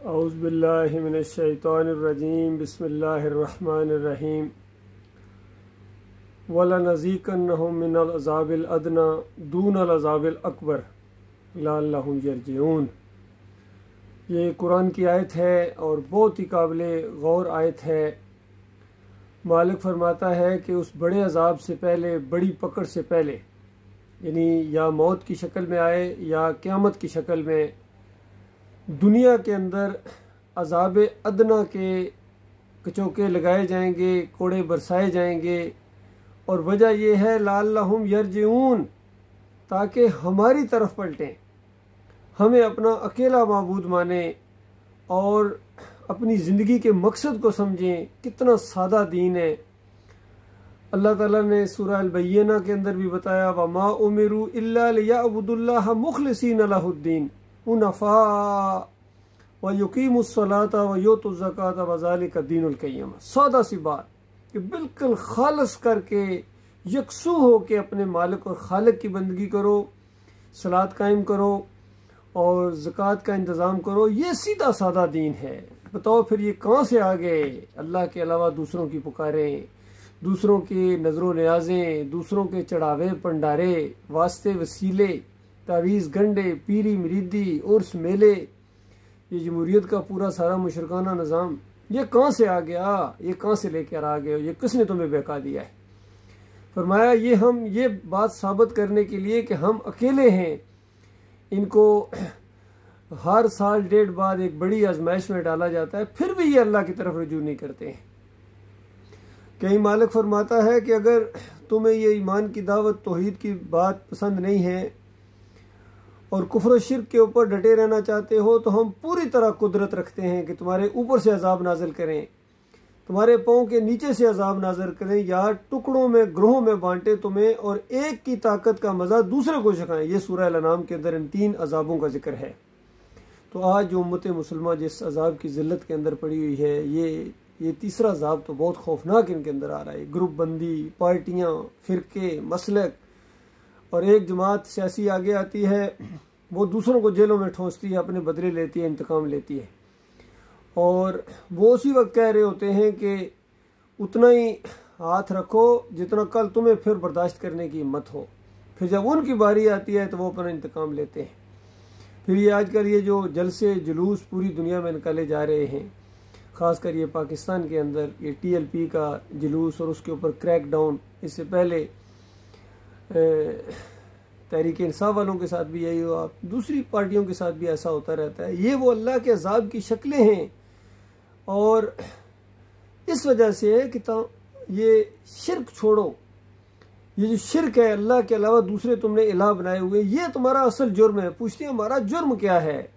औज़ुबिल्लाहि मिनश्शैतानिर्रजीम बिस्मिल्लाहिर्रहमानिर्रहीम वलनज़ीक़न्नहुम मिनल अज़ाबिल अदना दूनल अज़ाबिल अकबर लअल्लहुम यरजिऊन। ये कुरान की आयत है और बहुत ही काबिले गौर आयत है। मालिक फरमाता है कि उस बड़े अज़ाब से पहले, बड़ी पकड़ से पहले, यानी या मौत की शक्ल में आए या क़यामत की शक्ल में, दुनिया के अंदर अज़ाब अदना के कचौके लगाए जाएंगे, कोड़े बरसाए जाएंगे। और वजह यह है लअल्लहुम यरजिऊन, ताकि हमारी तरफ पलटें, हमें अपना अकेला माबूद माने और अपनी ज़िंदगी के मकसद को समझें। कितना सादा दीन है। अल्लाह ताला ने सूरह अल-बय्यिना के अंदर भी बताया, वमा उमिरू इल्ला लियअबुदुल्लाह मुखलिसीन लहुद्दीन हुनफा व युकीमुस्सलाता व युतुज़्ज़काता व ज़ालिका दीनुल क़य्यिम। सादा सी बात कि बिल्कुल खालस करके, यकसू हो के अपने मालिक और खालिक की बंदगी करो, सलात कायम करो और ज़कात का इंतज़ाम करो। ये सीधा सादा दीन है। बताओ फिर ये कहाँ से आ गए? अल्लाह के अलावा दूसरों की पुकारें, दूसरों की नज़रों न्याज़ें, दूसरों के चढ़ावे पंडारे, वास्ते वसीले, तावीज़ गंडे, पीरी मरीदी, उर्स मेले, ये जमहूरियत का पूरा सारा मुशरकाना निज़ाम, ये कहाँ से आ गया? ये कहाँ से लेकर आ गए? ये किसने तुम्हें बहका दिया है? फरमाया ये बात साबित करने के लिए कि हम अकेले हैं। इनको हर साल डेढ़ बाद एक बड़ी आजमाइश में डाला जाता है, फिर भी ये अल्लाह की तरफ रुजू नहीं करते हैं। कहीं मालिक फरमाता है कि अगर तुम्हें ये ईमान की दावत, तौहीद की बात पसंद नहीं है और कुफ्र और शिर्क के ऊपर डटे रहना चाहते हो, तो हम पूरी तरह कुदरत रखते हैं कि तुम्हारे ऊपर से अजाब नाजिल करें, तुम्हारे पाँव के नीचे से अजाब नाजिल करें, या टुकड़ों में, ग्रोहों में बांटे तुम्हें और एक की ताकत का मज़ा दूसरे को चखाएं। ये सूरह अल-अनाम के अंदर इन 3 अजाबों का जिक्र है। तो आज जो उम्मत मुसलमान जिस अजाब की ज़िल्लत के अंदर पड़ी हुई है, ये तीसरा अजाब तो बहुत खौफनाक इनके अंदर आ रहा है। ग्रुप बंदी, पार्टियाँ, फ़िरके, मसलक, और एक जमात सियासी आगे आती है, वो दूसरों को जेलों में ठोंसती है, अपने बदले लेती है, इंतकाम लेती है। और वो उसी वक्त कह रहे होते हैं कि उतना ही हाथ रखो जितना कल तुम्हें फिर बर्दाश्त करने की हिम्मत हो। फिर जब उनकी बारी आती है तो वो अपना इंतकाम लेते हैं। फिर ये आजकल ये जो जलसे जुलूस पूरी दुनिया में निकाले जा रहे हैं, ख़ासकर ये पाकिस्तान के अंदर ये TLP का जुलूस और उसके ऊपर क्रैक डाउन, इससे पहले तहरीक इंसाफ वालों के साथ भी यही हुआ, दूसरी पार्टियों के साथ भी ऐसा होता रहता है। ये वो अल्लाह के अजाब की शक्लें हैं। और इस वजह से है कि ये शिर्क छोड़ो। ये जो शिर्क है, अल्लाह के अलावा दूसरे तुमने इलाह बनाए हुए, ये तुम्हारा असल जुर्म है। पूछते हैं हमारा जुर्म क्या है?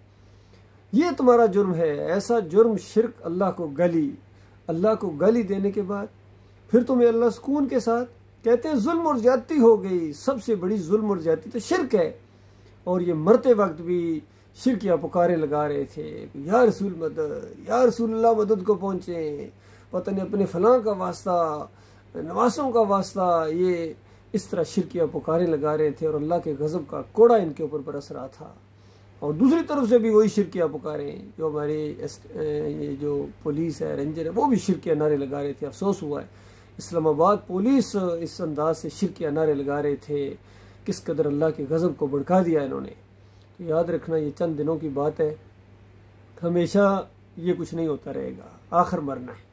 ये तुम्हारा जुर्म है। ऐसा जुर्म शिर्क, अल्लाह को गाली देने के बाद फिर तुम्हें अल्लाह सुकून के साथ कहते हैं जुल्म और ज्यादती हो गई। सबसे बड़ी जुल्म और ज्यादती तो शिर्क है। और ये मरते वक्त भी शिर्क या पुकारे लगा रहे थे, या रसूल मदद, या रसूलुल्लाह मदद को पहुँचे, पता नहीं अपने फलां का वास्ता, नवासों का वास्ता। ये इस तरह शिर्क या पुकारे लगा रहे थे और अल्लाह के गज़ब का कोड़ा इनके ऊपर बरस रहा था। और दूसरी तरफ से भी वही शिर्क या पुकारे, जो हमारे ये जो पुलिस है, रेंजर है, वो भी शिर्क या नारे लगा रहे थे। अफसोस हुआ है इस्लामाबाद पुलिस इस अंदाज से शिर्क या नारे लगा रहे थे। किस कदर अल्लाह के गज़ब को भड़का दिया इन्होंने। तो याद रखना ये चंद दिनों की बात है, हमेशा ये कुछ नहीं होता रहेगा, आखिर मरना है।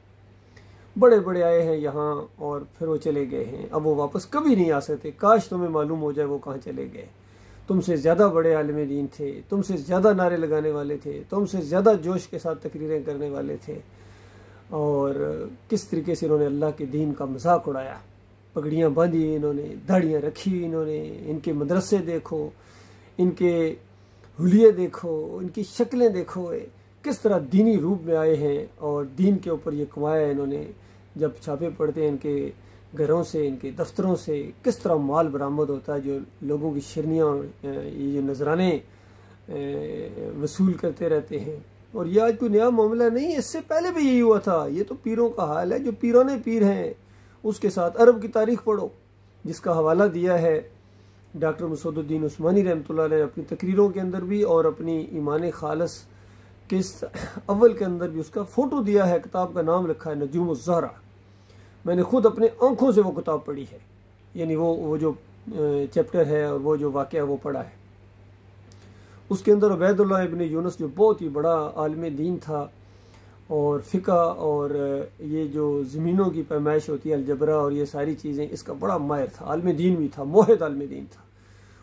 बड़े बड़े आए हैं यहाँ और फिर वो चले गए हैं, अब वो वापस कभी नहीं आ सकते। काश तुम्हें मालूम हो जाए वो कहाँ चले गए। तुमसे ज़्यादा बड़े आलिम दीन थे, तुमसे ज़्यादा नारे लगाने वाले थे, तुमसे ज़्यादा जोश के साथ तकरीरें करने वाले थे। और किस तरीके से इन्होंने अल्लाह के दीन का मजाक उड़ाया। पगड़ियाँ बांधी इन्होंने, दाढ़ियाँ रखी इन्होंने। इनके मदरसे देखो, इनके हुलिये देखो, इनकी शक्लें देखो, किस तरह दीनी रूप में आए हैं और दीन के ऊपर ये कमाया इन्होंने। जब छापे पड़ते हैं इनके घरों से, इनके दफ्तरों से, किस तरह माल बरामद होता है, जो लोगों की शिरनियाँ, ये जो नजराने वसूल करते रहते हैं। और ये आज कोई नया मामला नहीं है, इससे पहले भी यही हुआ था। ये तो पीरों का हाल है, जो पीराने पीर हैं उसके साथ। अरब की तारीख पढ़ो, जिसका हवाला दिया है डॉक्टर मसूदुद्दीन उस्मानी रहमतुल्लाह अलैह अपनी तकरीरों के अंदर भी और अपनी ईमान खालस कि इस अव्वल के अंदर भी उसका फ़ोटो दिया है, किताब का नाम लिखा है नजूम ज़हरा। मैंने खुद अपने आँखों से वो किताब पढ़ी है, यानी वो जो चैप्टर है और वो जो वाक़या वो पढ़ा है। उसके अंदर उबैदुल्लाह इब्न यूनुस जो बहुत ही बड़ा आलिम दीन था और फ़िक़ा और ये जो ज़मीनों की पैमाइश होती है अलजबरा और ये सारी चीज़ें, इसका बड़ा माहिर था, आलिम दीन भी था, मोहित आलिम दीन था।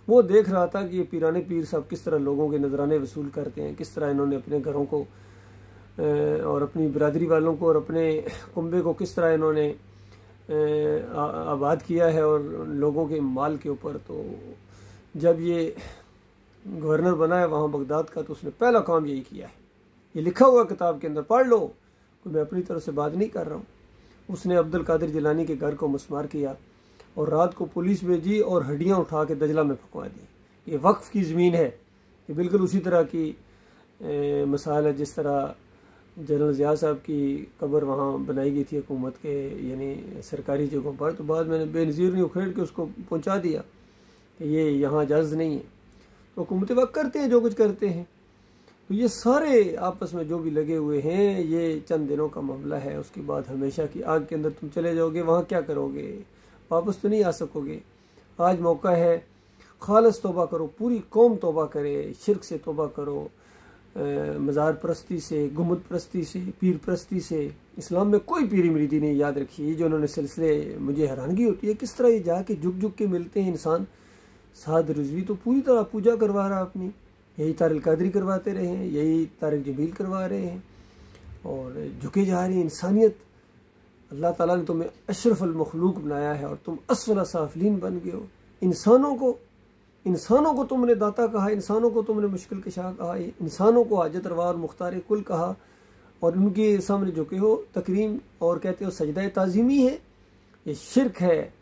वो देख रहा था कि ये पीराने पीर साहब किस तरह लोगों के नजराने वसूल करते हैं, किस तरह इन्होंने अपने घरों को और अपनी बिरादरी वालों को और अपने कुंबे को किस तरह इन्होंने आबाद किया है और लोगों के माल के ऊपर। तो जब ये गवर्नर बना है वहाँ बगदाद का, तो उसने पहला काम यही किया है। ये लिखा हुआ किताब के अंदर, पढ़ लो, कोई मैं अपनी तरफ से बात नहीं कर रहा हूँ। उसने अब्दुल कादिर जिलानी के घर को मस्मार किया और रात को पुलिस भेजी और हड्डियाँ उठा के दजला में फंकवा दी। ये वक्फ की ज़मीन है, ये बिल्कुल उसी तरह की मिसाल है जिस तरह जनरल ज़िया साहब की कब्र वहाँ बनाई गई थी हुकूमत के यानी सरकारी जगहों पर। तो बाद मैंने बेनज़ीर ने उखेड़ के उसको पहुँचा दिया कि ये यहाँ इजाज़त नहीं है। तो हुकूमत वक्त करते हैं जो कुछ करते हैं। तो ये सारे आपस में जो भी लगे हुए हैं, ये चंद दिनों का मामला है। उसके बाद हमेशा की आग के अंदर तुम चले जाओगे, वहाँ क्या करोगे, वापस तो नहीं आ सकोगे। आज मौका है, खालिस तौबा करो, पूरी कौम तौबा करे, शिरक से तौबा करो, मज़ार परस्ती से, गुम्बद परस्ती से, पीर परस्ती से। इस्लाम में कोई पीरी मुरीदी नहीं, याद रखिए। जो उन्होंने सिलसिले, मुझे हैरानगी होती है किस तरह ये जाके झुक झुक के मिलते हैं इंसान। साद रिजवी तो पूरी तरह पूजा करवा रहा अपनी, यही तारिक कादरी करवाते रहे हैं, यही तारिक जमील करवा रहे हैं और झुके जा रही इंसानियत। अल्लाह ताला ने तुम्हें अशरफुल मखलूक बनाया है और तुम असफल साफिलीन बन गए हो। इंसानों को तुमने दाता कहा, इंसानों को तुमने मुश्किल कशा कहा, इंसानों को हाजत रवा और मुख्तार कुल कहा और उनके सामने झुके हो तकरीम और कहते हो सजदा ताज़ीमी है। ये शिरक है।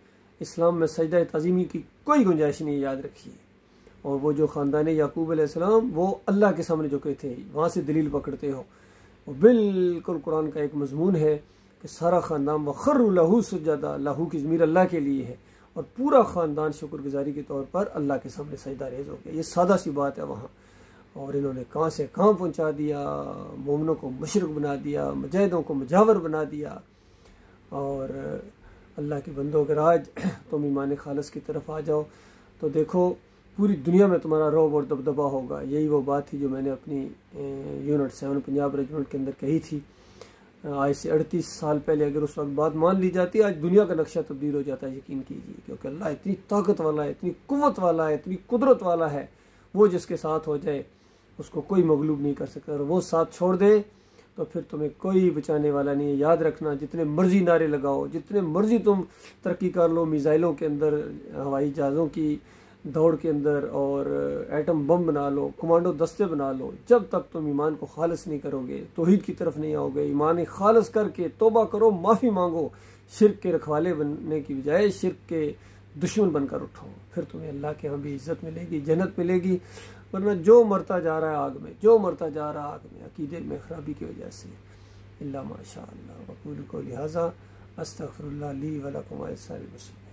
इस्लाम में सजदा ताज़ीमी की कोई गुंजाइश नहीं, याद रखिए। और वो जो ख़ानदान याकूब अलैहिस्सलाम वो अल्लाह के सामने झुके थे, वहाँ से दलील पकड़ते हो। और बिल्कुल कुरान का एक मजमून है कि सारा ख़ानदान वख़र्रु लहू सुजदा, लहू की ज़मीर अल्लाह के लिए है और पूरा ख़ानदान शुक्रगुजारी के तौर पर अल्लाह के सामने सजदा रेज़ हो गया। ये सादा सी बात है वहाँ। और इन्होंने कहाँ से कहाँ पहुँचा दिया, मोमिनों को मुशरिक बना दिया, मुजाहिदों को मुजावर बना दिया। और अल्लाह के बंदों, अगर आज तुम ईमान खालिस की तरफ आ जाओ तो देखो पूरी दुनिया में तुम्हारा रौब और दबदबा होगा। यही वो बात थी जो मैंने अपनी यूनिट 7 पंजाब रेजिमेंट के अंदर कही थी। आज से 38 साल पहले अगर उस वक्त बात मान ली जाती, आज दुनिया का नक्शा तब्दील हो जाता है, यकीन कीजिए। क्योंकि अल्लाह इतनी ताकत वाला है, इतनी कुव्वत वाला है, इतनी कुदरत वाला है। वो जिसके साथ हो जाए उसको कोई मगलूब नहीं कर सकता। और वो साथ छोड़ दे तो फिर तुम्हें कोई बचाने वाला नहीं है। याद रखना, जितने मर्जी नारे लगाओ, जितने मर्जी तुम तरक्की कर लो, मिसाइलों के अंदर, हवाई जहाज़ों की दौड़ के अंदर और एटम बम बना लो, कमांडो दस्ते बना लो, जब तक तुम ईमान को खालिस नहीं करोगे, तौहीद की तरफ नहीं आओगे, ईमान खालिस करके तौबा करो, माफ़ी मांगो, शिरक के रखवाले बनने की बजाय शिरक के दुश्मन बनकर उठो, फिर तुम्हें अल्लाह के यहाँ भी इज़्ज़त मिलेगी, जन्नत मिलेगी। वरना जो मरता जा रहा है आग में, जो मरता जा रहा है आग में अकीदे में ख़राबी की वजह से। इल्ला माशा अल्लाह। वक़ूलु क़ौली हाज़ा अस्तग़फ़िरुल्लाह ली व लकुम व लिसाइरिल मुस्लिमीन।